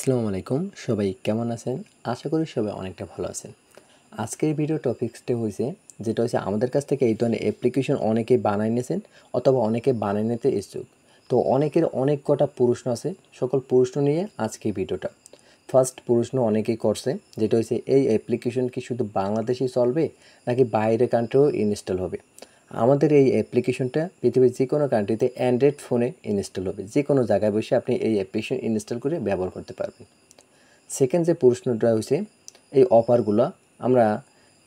আসসালামু আলাইকুম সবাই কেমন আছেন? আশা করি সবাই অনেকটা ভালো আছেন। আজকের ভিডিও টপিকসটা হইছে যেটা হচ্ছে আমাদের কাছ থেকে এই ধরনের অ্যাপ্লিকেশন অনেকেই বানায় নিয়েছেন অথবা অনেকে বানায় নিতে ইচ্ছুক। তো অনেকের অনেক কটা প্রশ্ন আছে, সকল প্রশ্ন নিয়ে আজকে ভিডিওটা। ফার্স্ট প্রশ্ন অনেকেই করছে যেটা হচ্ছে এই অ্যাপ্লিকেশন কি শুধু বাংলাদেশেই চলবে নাকি বাইরে কান্ট্রিও ইনস্টল হবে? আমাদের এই অ্যাপ্লিকেশনটা পৃথিবীর যে কোনো কান্ট্রিতে অ্যান্ড্রয়েড ফোনে ইনস্টল হবে, যে কোনো জায়গায় বসে আপনি এই অ্যাপ্লিকেশন ইনস্টল করে ব্যবহার করতে পারবেন। সেকেন্ড যে প্রশ্নটা হচ্ছে এই অফারগুলো আমরা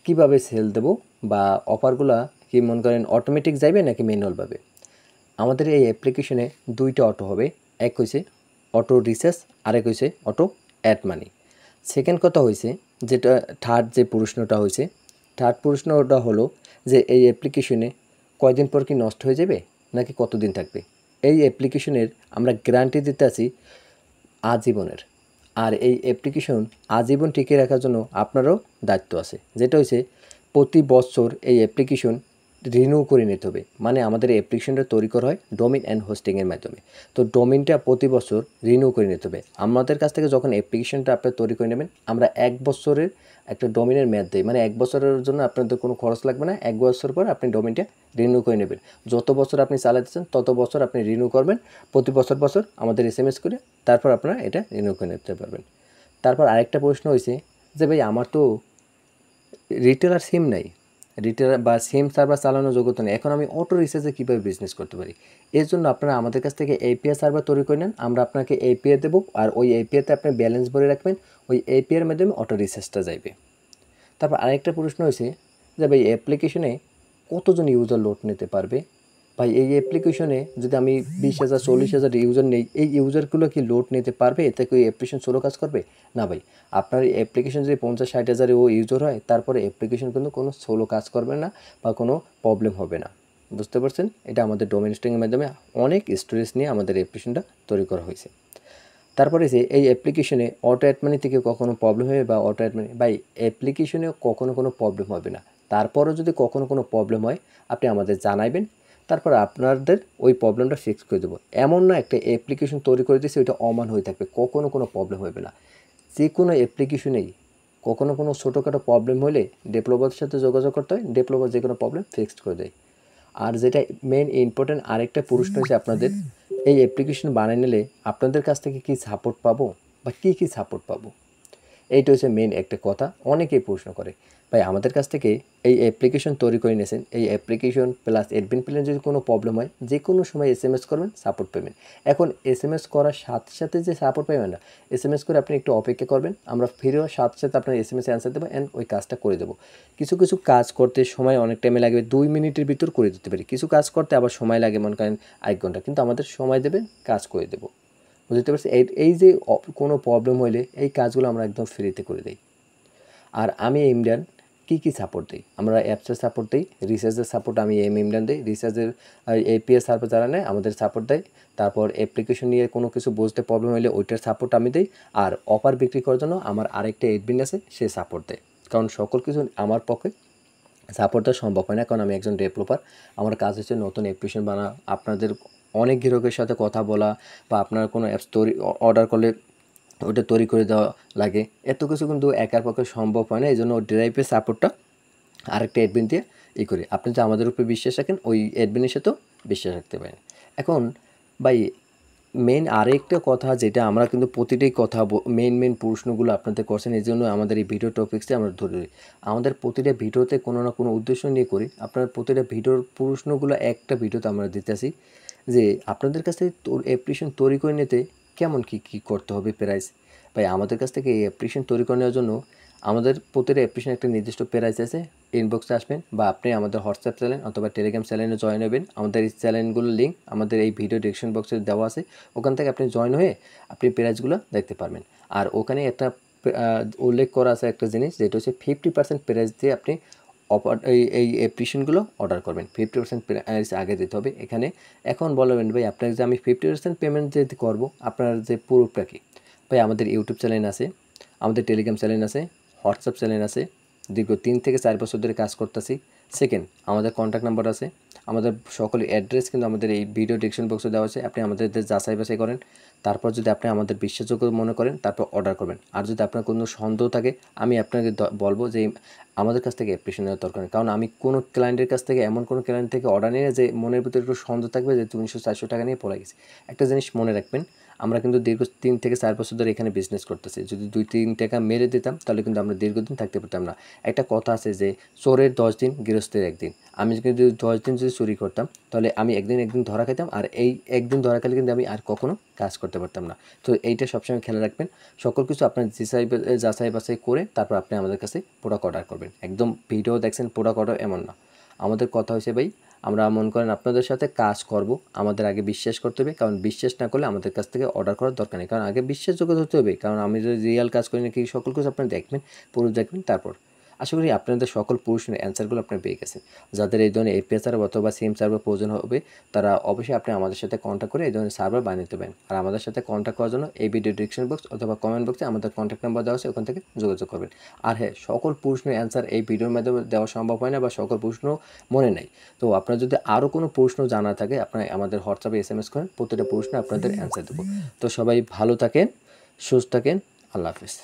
কিভাবে সেল দেব, বা অফারগুলো কি মনে করেন অটোমেটিক যাবে নাকি ম্যানুয়ালভাবে? আমাদের এই অ্যাপ্লিকেশনে দুইটা অটো হবে, এক হয়েছে অটো রিচার্জ, আরেক হয়েছে অটো অ্যাড মানি। সেকেন্ড কথা হয়েছে যেটা থার্ড যে প্রশ্নটা হয়েছে, থার্ড প্রশ্নটা হলো যে এই অ্যাপ্লিকেশনে কয়দিন পর কি নষ্ট হয়ে যাবে নাকি কতদিন থাকবে? এই অ্যাপ্লিকেশনের আমরা গ্যারান্টি দিতে আছি আজীবনের। আর এই অ্যাপ্লিকেশন আজীবন টিকিয়ে রাখার জন্য আপনারও দায়িত্ব আছে, যেটা হচ্ছে প্রতি বছর এই অ্যাপ্লিকেশন রিনিউ করে নিতে হবে। মানে আমাদের এই অ্যাপ্লিকেশনটা তৈরি করা হয় ডোমেইন অ্যান্ড হোস্টিংয়ের মাধ্যমে। তো ডোমেইনটা প্রতি বছর রিনিউ করে নিতে হবে। আমাদের কাছ থেকে যখন অ্যাপ্লিকেশনটা আপনি তৈরি করে নেবেন, আমরা 1 বছরের একটা ডোমেইনের মেয়াদ দেই। মানে 1 বছরের জন্য আপনাদের কোনো খরচ লাগবে না। 1 বছর পর আপনি ডোমেইনটা রিনিউ করে নেবেন। যত বছর আপনি চালাতেছেন তত বছর আপনি রিনিউ করবেন। প্রতি বছর আমাদের এসএমএস করে তারপর আপনারা এটা রিনিউ করে নিতে পারবেন। তারপর আরেকটা প্রশ্ন হয়েছে যে ভাই আমার তো রিটেলার সিম নাই, রিটেলার বা সিম সার্ভার চালানোর যোগ্যতা নেই, এখন আমি অটো রিচার্জে কীভাবে বিজনেস করতে পারি? এর জন্য আপনারা আমাদের কাছ থেকে এপিআই সার্ভার তৈরি করে নেন, আমরা আপনাকে এপিআই দেবো, আর ওই এপিআইতে আপনি ব্যালেন্স ভরে রাখবেন, ওই এপিআইয়ের মাধ্যমে অটো রিচার্জটা যাইবে। তারপর আরেকটা প্রশ্ন হয়েছে যে ভাই অ্যাপ্লিকেশনে কতজন ইউজার লোড নিতে পারবে? ভাই এই অ্যাপ্লিকেশনে যদি আমি 20,000 40,000 ইউজার নেই, এই ইউজারগুলো কি লোড নিতে পারবে? এতে কি অ্যাপ্লিকেশন স্লো কাজ করবে? না ভাই, আপনার অ্যাপ্লিকেশন যদি 50-60 হাজার ও ইউজার হয় তারপরে অ্যাপ্লিকেশন কিন্তু কোনো স্লো কাজ করবে না বা কোনো প্রবলেম হবে না। বুঝতে পারছেন? এটা আমাদের ডোমেইন হোস্টিংয়ের মাধ্যমে অনেক স্টোরেজ নিয়ে আমাদের অ্যাপ্লিকেশনটা তৈরি করা হয়েছে। তারপরে যে এই অ্যাপ্লিকেশনে অটো অ্যাড মানি থেকে কখনো প্রবলেম হবে বা অটো অ্যাড মানি, ভাই অ্যাপ্লিকেশনে কখনো কোনো প্রবলেম হবে না। তারপরও যদি কখনো কোনো প্রবলেম হয় আপনি আমাদের জানাইবেন, তারপর আপনাদের ওই প্রবলেমটা ফিক্স করে দেবো। এমন না একটা অ্যাপ্লিকেশন তৈরি করে দিয়েছে ওইটা অমান হয়ে থাকবে, কখনো কোনো প্রবলেম হবে না। যে কোনো অ্যাপ্লিকেশনেই কখনো কোনো ছোটোখাটো প্রবলেম হলে ডেভেলপারের সাথে যোগাযোগ করতে হয়, ডেভেলপার যে কোনো প্রবলেম ফিক্সড করে দেয়। আর যেটা মেইন ইম্পর্টেন্ট আরেকটা প্রশ্ন হচ্ছে আপনাদের, এই অ্যাপ্লিকেশন বানিয়ে নিলে আপনাদের কাছ থেকে কি সাপোর্ট পাবো বা কী সাপোর্ট পাবো? এইটা হচ্ছে মেইন একটা কথা অনেকেই প্রশ্ন করে। ভাই আমাদের কাছ থেকে এই অ্যাপ্লিকেশন তৈরি করে নিয়েছেন, এই অ্যাপ্লিকেশন প্লাস অ্যাডমিন প্ল্যানে যদি কোনো প্রবলেম হয় যে কোনো সময় এসএমএস করবেন, সাপোর্ট পাবেন। এখন এসএমএস করার সাথে সাথে যে সাপোর্ট পাবেন না, এসএমএস করে আপনি একটু অপেক্ষা করবেন, আমরা ফিরেও সাথে সাথে আপনার এসএমএস অ্যান্সার দেবো অ্যান্ড ওই কাজটা করে দেবো। কিছু কিছু কাজ করতে সময় অনেক টাইমে লাগবে, 2 মিনিটের ভিতর করে দিতে পারি। কিছু কাজ করতে আবার সময় লাগে মনে করেন 1 ঘন্টা, কিন্তু আমাদের সময় দেবেন, কাজ করে দেবো। বুঝতে পারছি? এই যে কোনো প্রবলেম হইলে এই কাজগুলো আমরা একদম ফ্রিতে করে দিই। আর আমি ইমরান কী সাপোর্ট দিই? আমরা অ্যাপসের সাপোর্ট দিই, রিসার্চের সাপোর্ট আমি ইমরান দিই, রিসার্চের এপিএস সার্ভার যারা নেয় আমাদের সাপোর্ট দেয়। তারপর অ্যাপ্লিকেশন নিয়ে কোনো কিছু বুঝতে প্রবলেম হলে ওইটার সাপোর্ট আমি দিই। আর অফার বিক্রি করার জন্য আমার আরেকটা এডমিন আছে, সে সাপোর্ট দেয়। কারণ সকল কিছু আমার পক্ষে সাপোর্ট দেওয়া সম্ভব হয় না, কারণ আমি একজন ডেভেলপার। আমার কাজ হচ্ছে নতুন অ্যাপ্লিকেশন বানা, আপনাদের অনেক গ্রাহকের সাথে কথা বলা, বা আপনার কোনো অ্যাপস তৈরি অর্ডার করলে ওটা তৈরি করে দেওয়া লাগে। এত কিছু কিন্তু একার পক্ষে সম্ভব হয় না, এই জন্য ড্রাইভের সাপোর্টটা আরেকটা অ্যাডমিন দিয়ে করি। আপনি যে আমাদের উপরে বিশ্বাস রাখেন ওই অ্যাডমিনের সাথেও বিশ্বাস রাখতে পারেন। এখন ভাই মেইন আরেকটা কথা যেটা আমরা কিন্তু প্রতিটাই কথা মেইন প্রশ্নগুলো আপনাদের করছেন, এই জন্য আমাদের এই ভিডিও টপিক্সে আমরা ধরে আমাদের প্রতিটা ভিডিওতে কোনো না কোনো উদ্দেশ্য নিয়ে করি। আপনার প্রতিটা ভিডিওর প্রশ্নগুলো একটা ভিডিওতে আমরা দিতেছি যে আপনাদের কাছে অ্যাপ্লিকেশন তৈরি করে নিতে কেমন কী করতে হবে প্রাইস। ভাই আমাদের কাছ থেকে এই অ্যাপ্লিকেশন তৈরি করে নেওয়ার জন্য আমাদের প্রতিটা অ্যাপ্লিকেশন একটা নির্দিষ্ট প্রাইস আছে। ইনবক্সে আসবেন বা আপনি আমাদের হোয়াটসঅ্যাপ চ্যানেল অথবা টেলিগ্রাম চ্যানেলে জয়েন হবেন। আমাদের এই চ্যানেলগুলোর লিঙ্ক আমাদের এই ভিডিও ডিসক্রিপশন বক্সে দেওয়া আছে, ওখান থেকে আপনি জয়েন হয়ে আপনি প্রাইসগুলো দেখতে পারবেন। আর ওখানে একটা উল্লেখ করা আছে একটা জিনিস, যেটা হচ্ছে 50% প্রাইস দিয়ে আপনি এই অ্যাপ্লিকেশনগুলো অর্ডার করবেন। 50% প্রাইস আগে দিতে হবে এখানে। এখন বলবেন ভাই আপনাকে যে আমি 50% পেমেন্ট যে করবো, আপনার যে প্রুফটা কী? ভাই আমাদের ইউটিউব চ্যানেল আছে, আমাদের টেলিগ্রাম চ্যানেল আছে, হোয়াটসঅ্যাপ চ্যানেল আছে, দীর্ঘ 3 থেকে 4 বছর ধরে কাজ করতেছি। সেকেন্ড, আমাদের কন্ট্যাক্ট নাম্বার আছে, আমাদের সকল অ্যাড্রেস কিন্তু আমাদের এই ভিডিও ডিসক্রিপশন বক্সে দেওয়া আছে। আপনি আমাদের যাচাই বাছাই করেন, তারপর যদি আপনি আমাদের বিশ্বাসযোগ্য মনে করেন তারপর অর্ডার করবেন। আর যদি আপনার কোনো সন্দেহ থাকে আমি আপনাকে বলবো যে আমাদের কাছ থেকে অ্যাপ্লিকেশন নেওয়ার দরকার নেই, কারণ আমি কোনো ক্লায়েন্টের কাছ থেকে এমন কোনো ক্লায়েন্ট থেকে অর্ডার নিয়ে যে মনের ভিতরে একটু সন্দেহ থাকবে যে 300-400 টাকা নিয়ে পড়ে গেছে। একটা জিনিস মনে রাখবেন, আমরা কিন্তু দীর্ঘ 3 থেকে 4 বছর ধরে এখানে বিজনেস করতেছি। যদি 2-3 টাকা মেরে দিতাম তাহলে কিন্তু আমরা দীর্ঘদিন থাকতে পারতাম না। একটা কথা আছে যে চোরের 10 দিন, গৃহস্থের 1 দিন। আমি যদি 10 দিন যদি চুরি করতাম তাহলে আমি একদিন ধরা খাইতাম, আর এই একদিন ধরা খেলে কিন্তু আমি আর কখনো কাজ করতে পারতাম না। তো এইটা সবসময় খেয়াল রাখবেন। সকল কিছু আপনার যাচাই বাছাই করে তারপর আপনি আমাদের কাছে প্রোডাক্ট অর্ডার করবেন। একদম ভিডিও দেখছেন প্রোডাক্ট অর্ডার এমন না। আমাদের কথা হয়েছে ভাই, আমরা মনে করেন আপনাদের সাথে কাজ করব, আমাদের আগে বিশ্বাস করতে হবে, কারণ বিশ্বাস না করলে আমাদের কাছ থেকে অর্ডার করার দরকার নেই। কারণ আগে বিশ্বাসযোগ্য হতে হবে, কারণ আমি যদি রিয়েল কাজ করি নাকি সকল কিছু আপনারা দেখবেন, পুরো দেখবেন তারপর। আশা করি আপনাদের সকল প্রশ্নের অ্যান্সারগুলো আপনারা পেয়ে গেছেন। যাদের এই ধরনের এপিআই সার্ভার অথবা সিম সার্ভার প্রয়োজন হবে তারা অবশ্যই আপনি আমাদের সাথে কন্ট্যাক্ট করে এই ধরনের সার্ভার বানিয়ে নিতে পারেন। আর আমাদের সাথে কন্ট্যাক্ট করার জন্য এই ভিডিও ডিসক্রিপশন বক্স অথবা কমেন্ট বক্সে আমাদের কন্ট্যাক্ট নাম্বার দেওয়া আছে, ওখান থেকে যোগাযোগ করবেন। আর হ্যাঁ, সকল প্রশ্নের অ্যান্সার এই ভিডিওর মাধ্যমে দেওয়া সম্ভব হয় না বা সকল প্রশ্ন মনে নেই। তো আপনার যদি আরও কোনো প্রশ্ন জানা থাকে আপনারা আমাদের হোয়াটসঅ্যাপে SMS করেন, প্রতিটা প্রশ্নে আপনাদের অ্যান্সার দেবো। তো সবাই ভালো থাকেন, সুস্থ থাকেন, আল্লাহ হাফেজ।